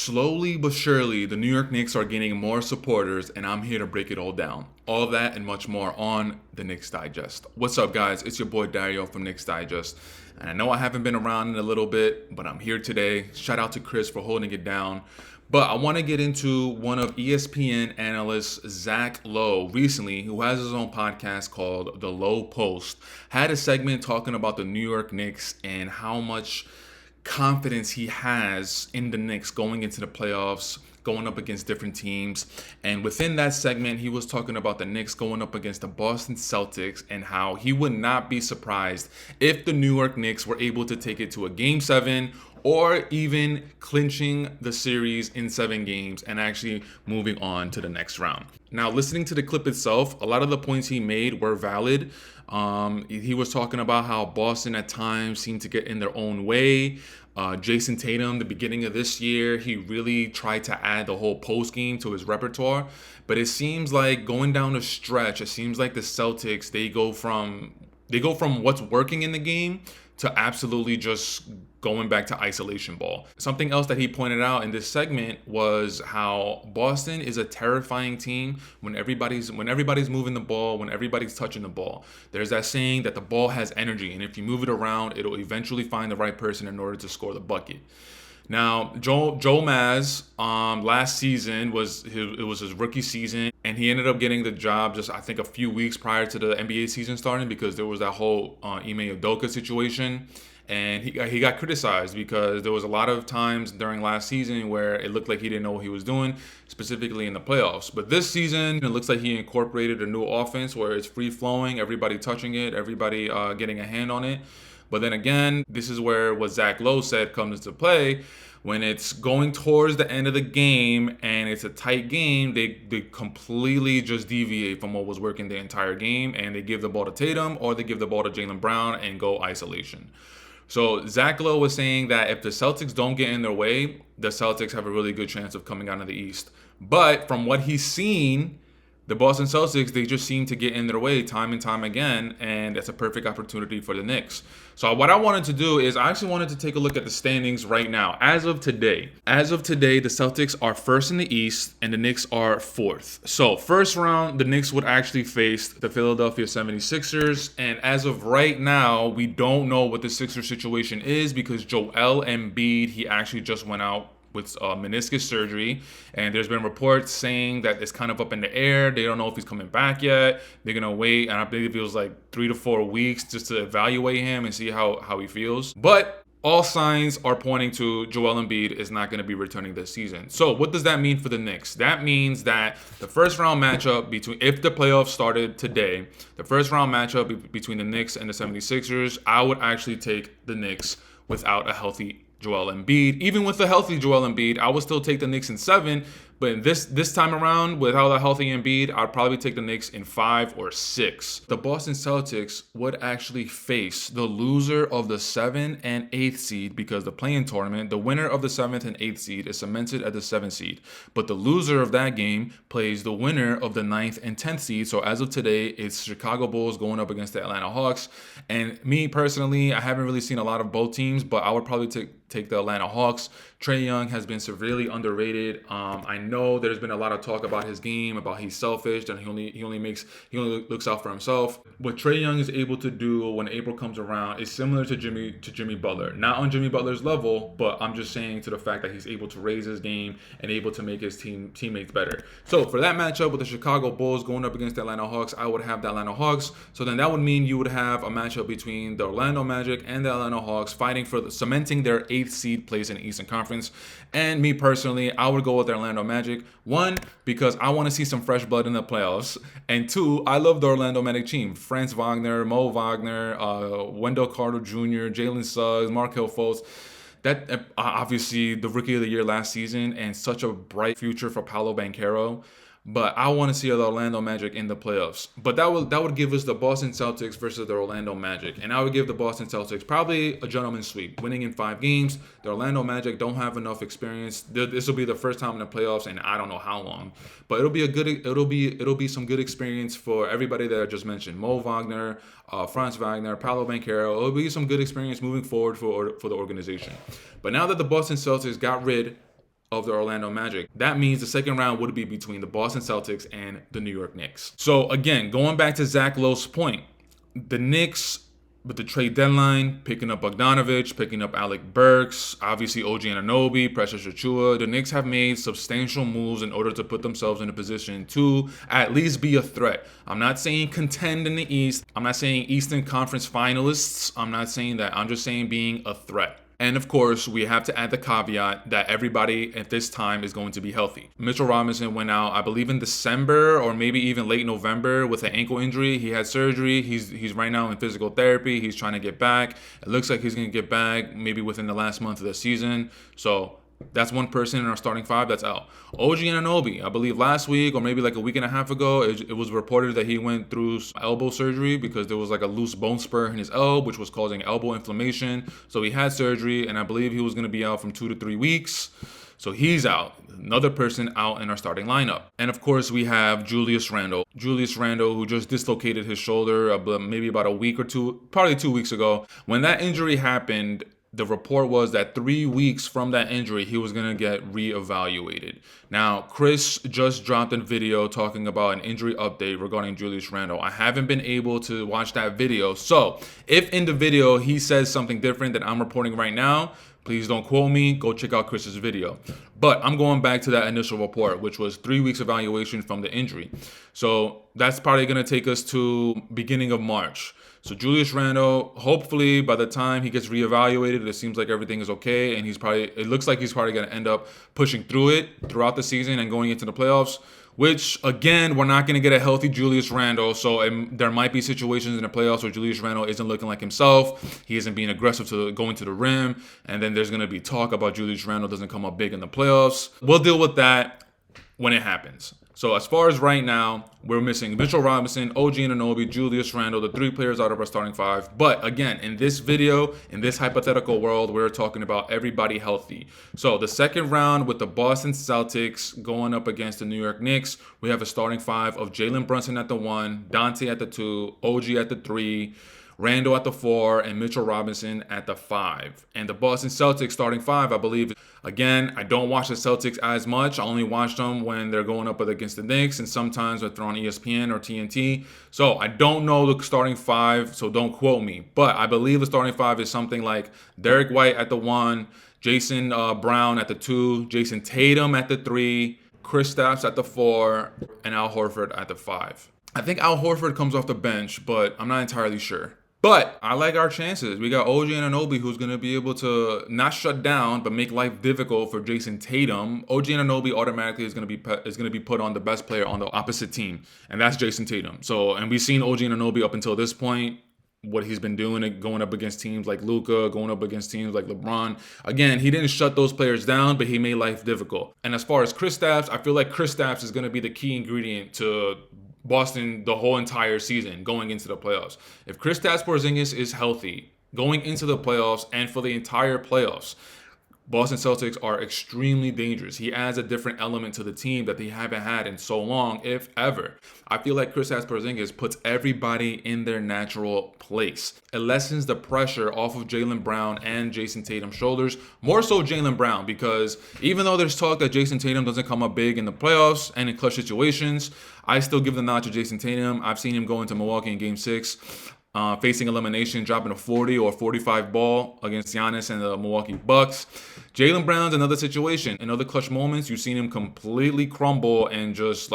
Slowly but surely, the New York Knicks are gaining more supporters, and I'm here to break it all down. All of that and much more on the Knicks Digest. What's up, guys? It's your boy Dario from Knicks Digest. And I know I haven't been around in a little bit, but I'm here today. Shout out to Chris for holding it down. But I want to get into one of ESPN analyst Zach Lowe recently, who has his own podcast called The Lowe Post, had a segment talking about the New York Knicks and how much confidence he has in the Knicks going into the playoffs, going up against different teams. And within that segment, he was talking about the Knicks going up against the Boston Celtics and how he would not be surprised if the New York Knicks were able to take it to a game 7 or even clinching the series in 7 games and actually moving on to the next round. Now, listening to the clip itself, a lot of the points he made were valid. He was talking about how Boston at times seemed to get in their own way. Jason Tatum, the beginning of this year, he really tried to add the whole post game to his repertoire. But it seems like going down the stretch, it seems like the Celtics, they go from what's working in the game to absolutely just going back to isolation ball. Something else that he pointed out in this segment was how Boston is a terrifying team when everybody's moving the ball, when everybody's touching the ball. There's that saying that the ball has energy, and if you move it around, it'll eventually find the right person in order to score the bucket. Now, Joe Maz, last season was his rookie season, and he ended up getting the job just, I think, a few weeks prior to the NBA season starting because there was that whole Ime Udoka situation. And he got criticized because there was a lot of times during last season where it looked like he didn't know what he was doing, specifically in the playoffs. But this season, it looks like he incorporated a new offense where it's free-flowing, everybody touching it, everybody getting a hand on it. But then again, this is where what Zach Lowe said comes into play. When it's going towards the end of the game and it's a tight game, they completely just deviate from what was working the entire game, and they give the ball to Tatum or they give the ball to Jaylen Brown and go isolation. So Zach Lowe was saying that if the Celtics don't get in their way, the Celtics have a really good chance of coming out of the East. But from what he's seen, the Boston Celtics, they just seem to get in their way time and time again, and it's a perfect opportunity for the Knicks. So what I wanted to do is I actually wanted to take a look at the standings right now. As of today, the Celtics are first in the East, and the Knicks are fourth. So first round, the Knicks would actually face the Philadelphia 76ers, and as of right now, we don't know what the Sixers situation is because Joel Embiid, he actually just went out with meniscus surgery, and there's been reports saying that it's kind of up in the air. They don't know if he's coming back yet. They're gonna wait, and I believe it was like 3 to 4 weeks just to evaluate him and see how he feels. But all signs are pointing to Joel Embiid is not going to be returning this season. So what does that mean for the Knicks? That means that the first round matchup if the playoffs started today, the first round matchup between the Knicks and the 76ers, I would actually take the Knicks without a healthy Joel Embiid. Even with the healthy Joel Embiid, I would still take the Knicks in 7. But this time around, without a healthy Embiid, I'd probably take the Knicks in 5 or 6. The Boston Celtics would actually face the loser of the 7th and 8th seed because the play-in tournament, the winner of the 7th and 8th seed is cemented at the 7th seed. But the loser of that game plays the winner of the 9th and 10th seed. So as of today, it's Chicago Bulls going up against the Atlanta Hawks. And me personally, I haven't really seen a lot of both teams, but I would probably take the Atlanta Hawks. Trae Young has been severely underrated. I know there's been a lot of talk about his game, about he's selfish and he only looks out for himself. What Trae Young is able to do when April comes around is similar to Jimmy Butler. Not on Jimmy Butler's level, but I'm just saying to the fact that he's able to raise his game and able to make his teammates better. So for that matchup with the Chicago Bulls going up against the Atlanta Hawks, I would have the Atlanta Hawks. So then that would mean you would have a matchup between the Orlando Magic and the Atlanta Hawks fighting for cementing their 8th seed place in the Eastern Conference. And me personally, I would go with the Orlando Magic. 1, because I want to see some fresh blood in the playoffs. And 2, I love the Orlando Magic team. Franz Wagner, Mo Wagner, Wendell Carter Jr., Jalen Suggs, Markelle Fultz. That obviously the rookie of the year last season and such a bright future for Paolo Banchero. But I want to see the Orlando Magic in the playoffs. But that would give us the Boston Celtics versus the Orlando Magic. And I would give the Boston Celtics probably a gentleman's sweep, winning in 5 games. The Orlando Magic don't have enough experience. This will be the first time in the playoffs in I don't know how long. But it'll be some good experience for everybody that I just mentioned. Mo Wagner, Franz Wagner, Paolo Banchero. It'll be some good experience moving forward for the organization. But now that the Boston Celtics got rid of the Orlando Magic. That means the second round would be between the Boston Celtics and the New York Knicks. So again, going back to Zach Lowe's point, the Knicks, with the trade deadline, picking up Bogdanovich, picking up Alec Burks, obviously OG Anunoby, Precious Achiuwa, the Knicks have made substantial moves in order to put themselves in a position to at least be a threat. I'm not saying contend in the East. I'm not saying Eastern Conference finalists. I'm not saying that. I'm just saying being a threat. And of course, we have to add the caveat that everybody at this time is going to be healthy. Mitchell Robinson went out, I believe, in December or maybe even late November with an ankle injury. He had surgery. He's right now in physical therapy. He's trying to get back. It looks like he's going to get back maybe within the last month of the season. So that's one person in our starting five that's out. OG Anunoby, I believe last week or maybe like a week and a half ago, it was reported that he went through elbow surgery because there was like a loose bone spur in his elbow, which was causing elbow inflammation. So he had surgery, and I believe he was going to be out from 2 to 3 weeks. So he's out. Another person out in our starting lineup. And of course, we have Julius Randle. Julius Randle, who just dislocated his shoulder maybe about a week or two, probably 2 weeks ago. When that injury happened, the report was that 3 weeks from that injury, he was going to get reevaluated. Now, Chris just dropped a video talking about an injury update regarding Julius Randle. I haven't been able to watch that video. So if in the video he says something different than I'm reporting right now, please don't quote me. Go check out Chris's video. But I'm going back to that initial report, which was 3 weeks evaluation from the injury. So that's probably going to take us to beginning of March. So Julius Randle, hopefully by the time he gets reevaluated, it seems like everything is okay, and it looks like he's probably going to end up pushing through it throughout the season and going into the playoffs, which, again, we're not going to get a healthy Julius Randle, so there might be situations in the playoffs where Julius Randle isn't looking like himself, he isn't being aggressive to going to the rim, and then there's going to be talk about Julius Randle doesn't come up big in the playoffs. We'll deal with that when it happens. So as far as right now, we're missing Mitchell Robinson, OG Anunoby, Julius Randle, the 3 players out of our starting 5. But again, in this video, in this hypothetical world, we're talking about everybody healthy. So the second round with the Boston Celtics going up against the New York Knicks, we have a starting 5 of Jalen Brunson at the 1, Dante at the 2, OG at the 3, Randle at the 4, and Mitchell Robinson at the 5. And the Boston Celtics starting 5, I believe, again, I don't watch the Celtics as much. I only watch them when they're going up against the Knicks, and sometimes if they're on ESPN or TNT. So I don't know the starting 5, so don't quote me. But I believe the starting 5 is something like Derek White at the 1, Jason Brown at the 2, Jason Tatum at the 3, Kristaps at the 4, and Al Horford at the 5. I think Al Horford comes off the bench, but I'm not entirely sure. But I like our chances. We got OG Anunoby, who's going to be able to not shut down, but make life difficult for Jason Tatum. OG Anunoby automatically is going to be put on the best player on the opposite team, and that's Jason Tatum. So, and we've seen OG Anunoby up until this point, what he's been doing, going up against teams like Luka, going up against teams like LeBron. Again, he didn't shut those players down, but he made life difficult. And as far as Kristaps, I feel like Kristaps is going to be the key ingredient to Boston the whole entire season going into the playoffs. If Kristaps Porzingis is healthy going into the playoffs and for the entire playoffs, Boston Celtics are extremely dangerous. He adds a different element to the team that they haven't had in so long, if ever. I feel like Kristaps Porzingis puts everybody in their natural place. It lessens the pressure off of Jaylen Brown and Jason Tatum's shoulders. More so Jaylen Brown, because even though there's talk that Jason Tatum doesn't come up big in the playoffs and in clutch situations, I still give the nod to Jason Tatum. I've seen him go into Milwaukee in Game 6. Facing elimination, dropping a 40 or 45 ball against Giannis and the Milwaukee Bucks. Jaylen Brown's another situation. In other clutch moments, you've seen him completely crumble and just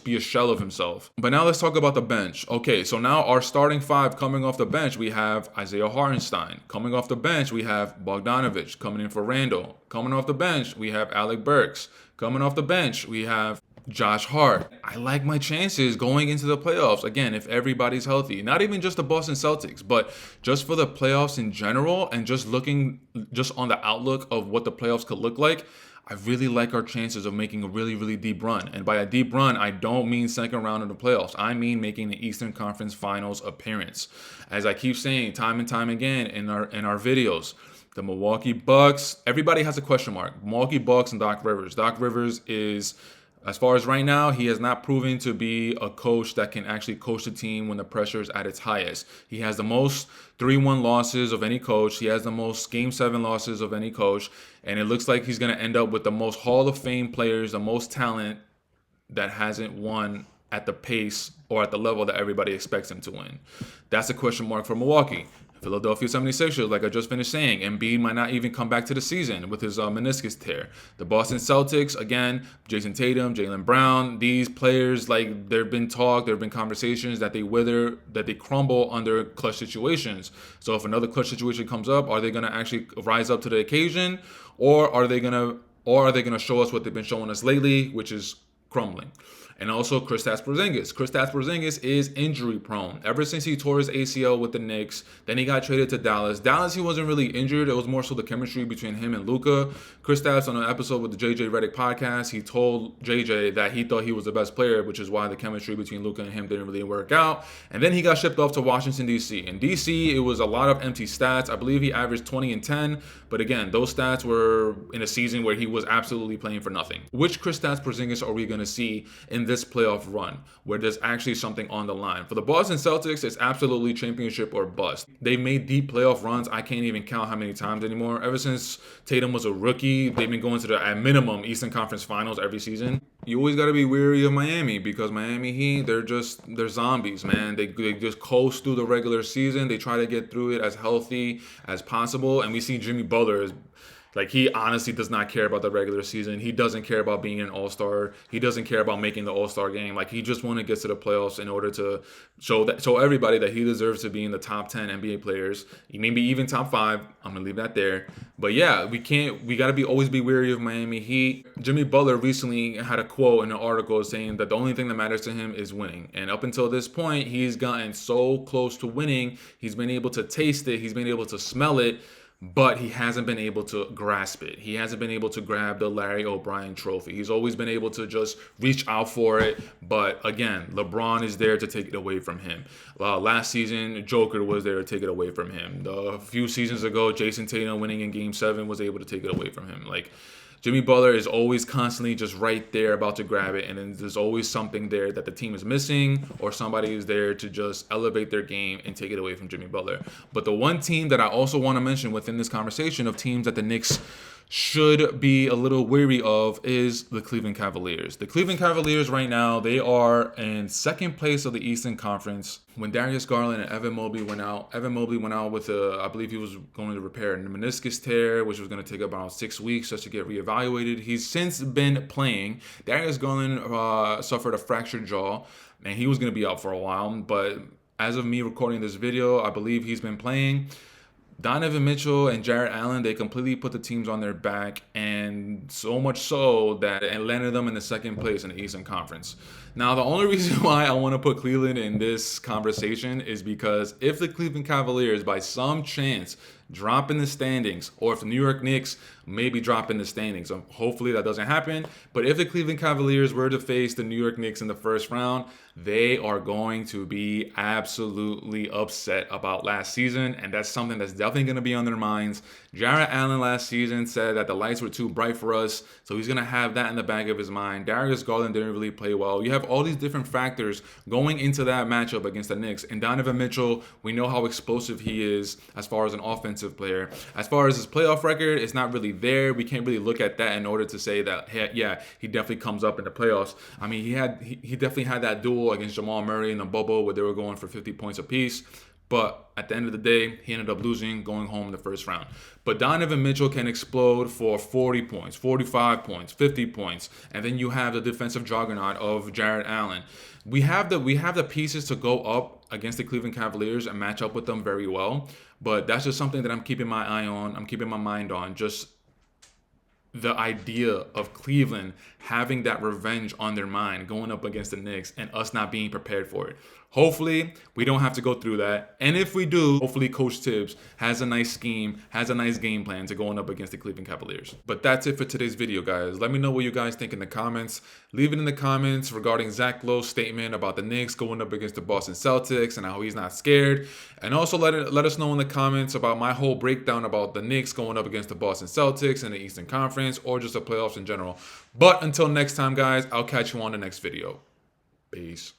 be a shell of himself. But now let's talk about the bench. Okay, so now our starting 5 coming off the bench, we have Isaiah Hartenstein. Coming off the bench, we have Bogdanovich coming in for Randle. Coming off the bench, we have Alec Burks. Coming off the bench, we have Josh Hart. I like my chances going into the playoffs. Again, if everybody's healthy. Not even just the Boston Celtics, but just for the playoffs in general and just looking just on the outlook of what the playoffs could look like, I really like our chances of making a really, really deep run. And by a deep run, I don't mean second round of the playoffs. I mean making the Eastern Conference Finals appearance. As I keep saying time and time again in our videos, the Milwaukee Bucks, everybody has a question mark. Milwaukee Bucks and Doc Rivers. Doc Rivers is As far as right now, he has not proven to be a coach that can actually coach the team when the pressure is at its highest. He has the most 3-1 losses of any coach. He has the most Game 7 losses of any coach. And it looks like he's going to end up with the most Hall of Fame players, the most talent that hasn't won at the pace or at the level that everybody expects him to win. That's a question mark for Milwaukee. Philadelphia 76ers, like I just finished saying, Embiid might not even come back to the season with his meniscus tear. The Boston Celtics, again, Jason Tatum, Jaylen Brown, these players, like there have been conversations that they wither, that they crumble under clutch situations. So if another clutch situation comes up, are they going to actually rise up to the occasion, or are they going to show us what they've been showing us lately, which is crumbling? And also Kristaps Porzingis. Kristaps Porzingis is injury prone. Ever since he tore his ACL with the Knicks, then he got traded to Dallas. Dallas, he wasn't really injured. It was more so the chemistry between him and Luka. Kristaps, on an episode with the JJ Redick podcast, he told JJ that he thought he was the best player, which is why the chemistry between Luka and him didn't really work out. And then he got shipped off to Washington, D.C. In D.C., it was a lot of empty stats. I believe he averaged 20 and 10. But again, those stats were in a season where he was absolutely playing for nothing. Which Kristaps Porzingis are we going to see in this playoff run where there's actually something on the line? For the Boston Celtics, it's absolutely championship or bust. They've made deep playoff runs. I can't even count how many times anymore. Ever since Tatum was a rookie, they've been going to the, at minimum, Eastern Conference Finals every season. You always got to be wary of Miami because Miami Heat, they're zombies, man. They just coast through the regular season. They try to get through it as healthy as possible. And we see Jimmy Butler is like, he honestly does not care about the regular season. He doesn't care about being an all-star. He doesn't care about making the all-star game. Like, he just want to get to the playoffs in order to show everybody that he deserves to be in the top 10 NBA players. Maybe even top 5. I'm going to leave that there. But yeah, we got to always be wary of Miami Heat. Jimmy Butler recently had a quote in an article saying that the only thing that matters to him is winning. And up until this point, he's gotten so close to winning. He's been able to taste it. He's been able to smell it. But he hasn't been able to grasp it. He hasn't been able to grab the Larry O'Brien trophy. He's always been able to just reach out for it. But again, LeBron is there to take it away from him. Last season, Joker was there to take it away from him. A few seasons ago, Jason Tatum winning in Game 7 was able to take it away from him. Like, Jimmy Butler is always constantly just right there about to grab it, and then there's always something there that the team is missing, or somebody is there to just elevate their game and take it away from Jimmy Butler. But the one team that I also want to mention within this conversation of teams that the Knicks should be a little weary of is the Cleveland Cavaliers. The Cleveland Cavaliers right now, they are in second place of the Eastern Conference. When Darius Garland and Evan Mobley went out with I believe he was going to repair a meniscus tear, which was going to take about 6 weeks just to get reevaluated. He's since been playing. Darius Garland suffered a fractured jaw, and he was going to be out for a while. But as of me recording this video, I believe he's been playing. Donovan Mitchell and Jarrett Allen, they completely put the teams on their back, and so much so that it landed them in the second place in the Eastern Conference. Now, the only reason why I want to put Cleveland in this conversation is because if the Cleveland Cavaliers, by some chance, drop in the standings, or if the New York Knicks maybe drop in the standings, hopefully that doesn't happen, but if the Cleveland Cavaliers were to face the New York Knicks in the first round, they are going to be absolutely upset about last season, and that's something that's definitely going to be on their minds. Jarrett Allen last season said that the lights were too bright for us, so he's going to have that in the back of his mind. Darius Garland didn't really play well. You have all these different factors going into that matchup against the Knicks, and Donovan Mitchell, we know how explosive he is as far as an offensive player. As far as his playoff record, it's not really there. We can't really look at that in order to say that, hey, yeah, he definitely comes up in the playoffs. I mean, he definitely had that duel against Jamal Murray in the bubble where they were going for 50 points apiece. But at the end of the day, he ended up losing, going home in the first round. But Donovan Mitchell can explode for 40 points, 45 points, 50 points. And then you have the defensive juggernaut of Jarrett Allen. We have the pieces to go up against the Cleveland Cavaliers and match up with them very well. But that's just something that I'm keeping my eye on. I'm keeping my mind on. Just the idea of Cleveland having that revenge on their mind going up against the Knicks and us not being prepared for it. Hopefully, we don't have to go through that. And if we do, hopefully Coach Tibbs has a nice scheme, has a nice game plan to going up against the Cleveland Cavaliers. But that's it for today's video, guys. Let me know what you guys think in the comments. Leave it in the comments regarding Zach Lowe's statement about the Knicks going up against the Boston Celtics and how he's not scared. And also let us know in the comments about my whole breakdown about the Knicks going up against the Boston Celtics in the Eastern Conference or just the playoffs in general. But until next time, guys, I'll catch you on the next video. Peace.